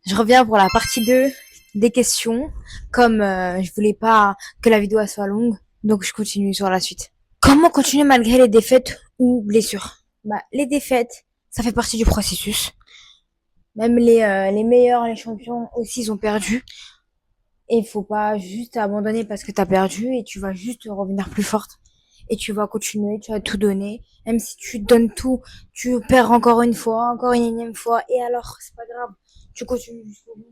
Je reviens pour la partie 2 des questions. Comme je voulais pas que la vidéo soit longue, donc je continue sur la suite. Comment continuer malgré les défaites ou blessures? Bah, les défaites, ça fait partie du processus. Même les meilleurs, les champions aussi, ils ont perdu. Et il faut pas juste abandonner parce que t'as perdu et tu vas juste revenir plus forte. Et tu vas continuer, tu vas tout donner. Même si tu donnes tout, tu perds encore une énième fois. Et alors, c'est pas grave. Tu continues jusqu'au bout.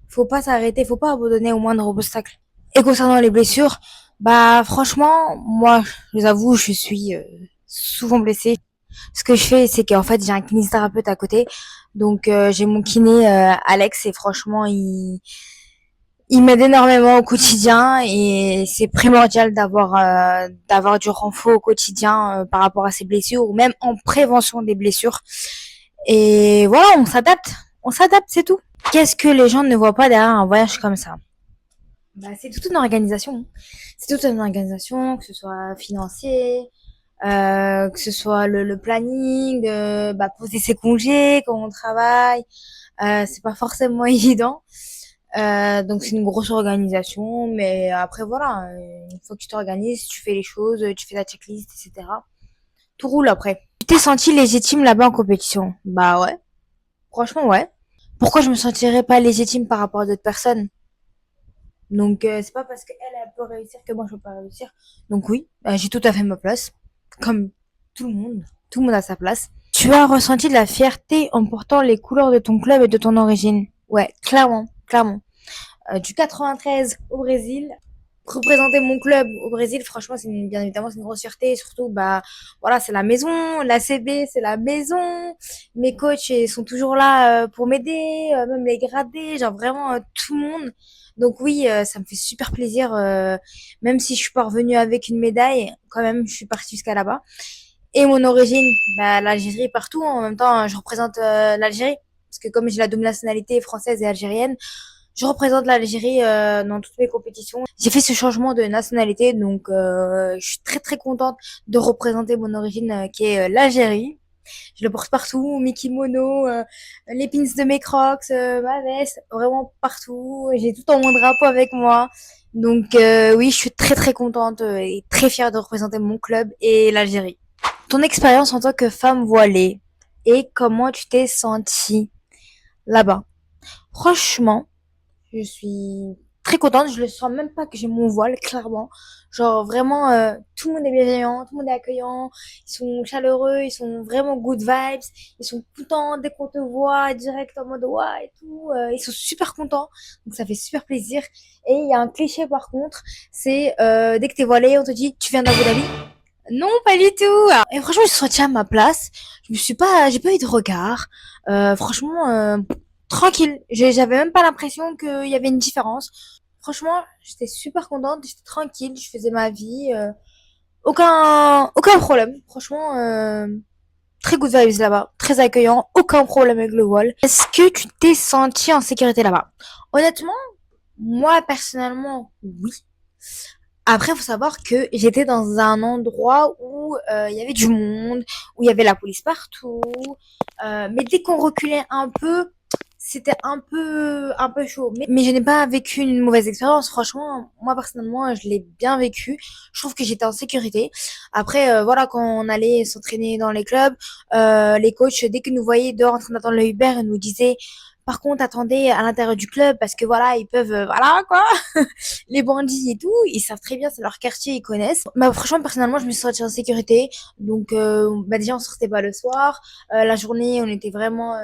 Faut pas s'arrêter, faut pas abandonner au moindre obstacle. Et concernant les blessures, bah franchement, moi, je vous avoue, je suis souvent blessée. Ce que je fais, c'est qu'en fait, j'ai un kinésithérapeute à côté. Donc j'ai mon kiné Alex et franchement, il m'aide énormément au quotidien et c'est primordial d'avoir du renfort au quotidien par rapport à ces blessures ou même en prévention des blessures. Et voilà, on s'adapte, c'est tout. Qu'est-ce que les gens ne voient pas derrière un voyage comme ça? Bah, c'est toute une organisation. C'est toute une organisation, que ce soit financier, que ce soit le planning, bah, poser ses congés quand on travaille. C'est pas forcément évident. Donc c'est une grosse organisation, mais après voilà, une fois que tu t'organises, tu fais les choses, tu fais ta checklist, etc. Tout roule après. Tu t'es senti légitime là-bas en compétition? Bah ouais, franchement ouais. Pourquoi je me sentirais pas légitime par rapport à d'autres personnes? Donc c'est pas parce qu'elle elle peut réussir que moi je peux pas réussir. Donc oui, j'ai tout à fait ma place, comme tout le monde. Tout le monde a sa place. Tu as ressenti de la fierté en portant les couleurs de ton club et de ton origine? Ouais, clairement, clairement. Du 93 au Brésil, représenter mon club au Brésil, franchement, bien évidemment, c'est une grosse fierté. Et surtout, bah, voilà, c'est la maison. La CB, c'est la maison. Mes coachs, ils sont toujours là pour m'aider, même les gradés, genre vraiment tout le monde. Donc oui, ça me fait super plaisir. Même si je suis pas revenue avec une médaille, quand même, je suis partie jusqu'à là-bas. Et mon origine, bah, l'Algérie partout. En même temps, je représente l'Algérie. Parce que comme j'ai la double nationalité française et algérienne, je représente l'Algérie dans toutes mes compétitions. J'ai fait ce changement de nationalité, donc je suis très très contente de représenter mon origine qui est l'Algérie. Je le porte partout, mes kimonos, les pins de mes crocs, ma veste, vraiment partout. J'ai tout en mon drapeau avec moi. Donc oui, je suis très très contente et très fière de représenter mon club et l'Algérie. Ton expérience en tant que femme voilée et comment tu t'es sentie là-bas? Franchement, je suis très contente. Je le sens même pas que j'ai mon voile, clairement. Genre vraiment, tout le monde est bienveillant, tout le monde est accueillant. Ils sont chaleureux, ils sont vraiment good vibes. Ils sont contents dès qu'on te voit, direct en mode ouais et tout. Ils sont super contents. Donc ça fait super plaisir. Et il y a un cliché par contre, c'est dès que t'es voilé, on te dit tu viens d'Abu Dhabi. Non, pas du tout. Et franchement, je suis sentie à ma place. J'ai pas eu de regard. Franchement, tranquille. J'avais même pas l'impression qu'il y avait une différence. Franchement, j'étais super contente. J'étais tranquille. Je faisais ma vie. Aucun problème. Franchement, très good vibes là-bas. Très accueillant. Aucun problème avec le voile. Est-ce que tu t'es sentie en sécurité là-bas? Honnêtement, moi, personnellement, oui. Après, il faut savoir que j'étais dans un endroit où il y avait du monde, où il y avait la police partout. Mais dès qu'on reculait un peu, c'était un peu chaud. Mais je n'ai pas vécu une mauvaise expérience. Franchement, moi personnellement, je l'ai bien vécu. Je trouve que j'étais en sécurité. Après, voilà, quand on allait s'entraîner dans les clubs, les coachs, dès qu'ils nous voyaient dehors en train d'attendre le Uber, ils nous disaient, par contre, attendez à l'intérieur du club parce que voilà, ils peuvent, voilà quoi, les bandits et tout, ils savent très bien, c'est leur quartier, ils connaissent. Bah, franchement, personnellement, je me suis sentie en sécurité. Donc, bah, déjà, on sortait pas le soir. La journée, on était vraiment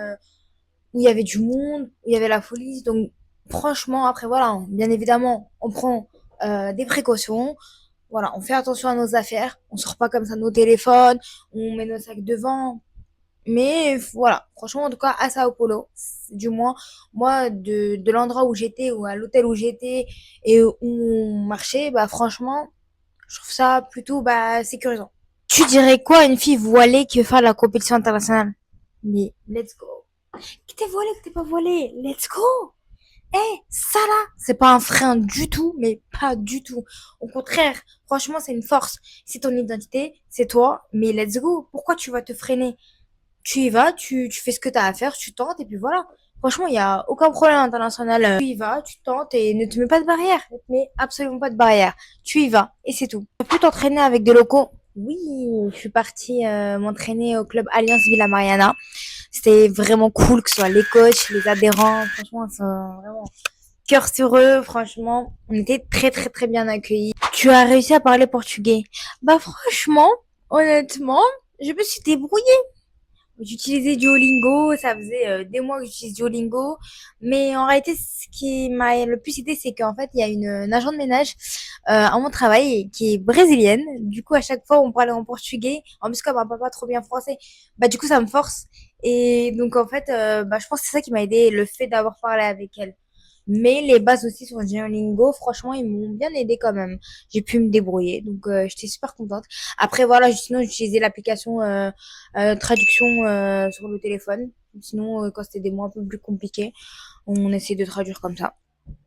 où il y avait du monde, où il y avait la police. Donc, franchement, après, voilà, bien évidemment, on prend des précautions. Voilà, on fait attention à nos affaires. On sort pas comme ça nos téléphones. On met nos sacs devant. Mais voilà, franchement, en tout cas, à Sao Paulo, du moins, moi, de l'endroit où j'étais, ou à l'hôtel où j'étais, et où on marchait, bah franchement, je trouve ça plutôt bah, sécurisant. Tu dirais quoi à une fille voilée qui veut faire la compétition internationale? Mais let's go. Que t'es voilée, que t'es pas voilée, let's go. Eh, ça là, c'est pas un frein du tout, mais pas du tout. Au contraire, franchement, c'est une force. C'est ton identité, c'est toi, mais let's go. Pourquoi tu vas te freiner? Tu y vas, tu fais ce que tu as à faire, tu tentes, et puis voilà. Franchement, il y a aucun problème international. Tu y vas, tu tentes et ne te mets pas de barrière. Ne te mets absolument pas de barrière. Tu y vas et c'est tout. Tu as pu t'entraîner avec des locaux? Oui, je suis partie m'entraîner au club Alliance Villa Mariana. C'était vraiment cool, que ce soit les coachs, les adhérents. Franchement, c'est vraiment cœur sur eux. Franchement, on était très très très bien accueillis. Tu as réussi à parler portugais? Bah franchement, honnêtement, je me suis débrouillée. J'utilisais Duolingo, ça faisait des mois que j'utilise Duolingo, mais en réalité, ce qui m'a le plus aidé, c'est qu'en fait, il y a une agent de ménage à mon travail qui est brésilienne. Du coup, à chaque fois, on parlait en portugais. En plus, comme un papa trop bien français, bah du coup, ça me force. Et donc, en fait, bah, je pense que c'est ça qui m'a aidé, le fait d'avoir parlé avec elle. Mais les bases aussi sur Duolingo, franchement, ils m'ont bien aidé quand même. J'ai pu me débrouiller, donc j'étais super contente. Après, voilà, sinon, j'utilisais l'application traduction sur le téléphone. Sinon, quand c'était des mots un peu plus compliqués, on essayait de traduire comme ça.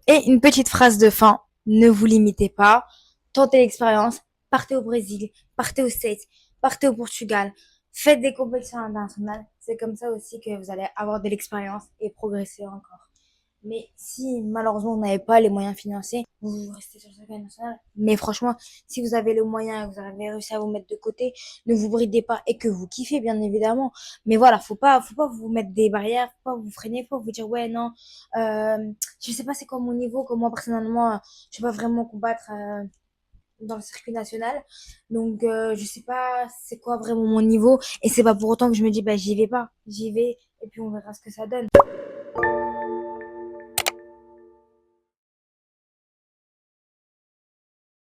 Et une petite phrase de fin, ne vous limitez pas, tentez l'expérience, partez au Brésil, partez aux States, partez au Portugal, faites des compétitions internationales. C'est comme ça aussi que vous allez avoir de l'expérience et progresser encore. Mais si malheureusement vous n'avez pas les moyens financiers, vous restez sur le circuit national. Mais franchement, si vous avez le moyen et que vous avez réussi à vous mettre de côté, ne vous bridez pas et que vous kiffez bien évidemment. Mais voilà, faut pas vous mettre des barrières, faut pas vous freiner, faut pas vous dire ouais non, je sais pas c'est quoi mon niveau, que moi personnellement, je vais pas vraiment combattre dans le circuit national. Donc je sais pas c'est quoi vraiment mon niveau et c'est pas pour autant que je me dis bah j'y vais pas, j'y vais et puis on verra ce que ça donne.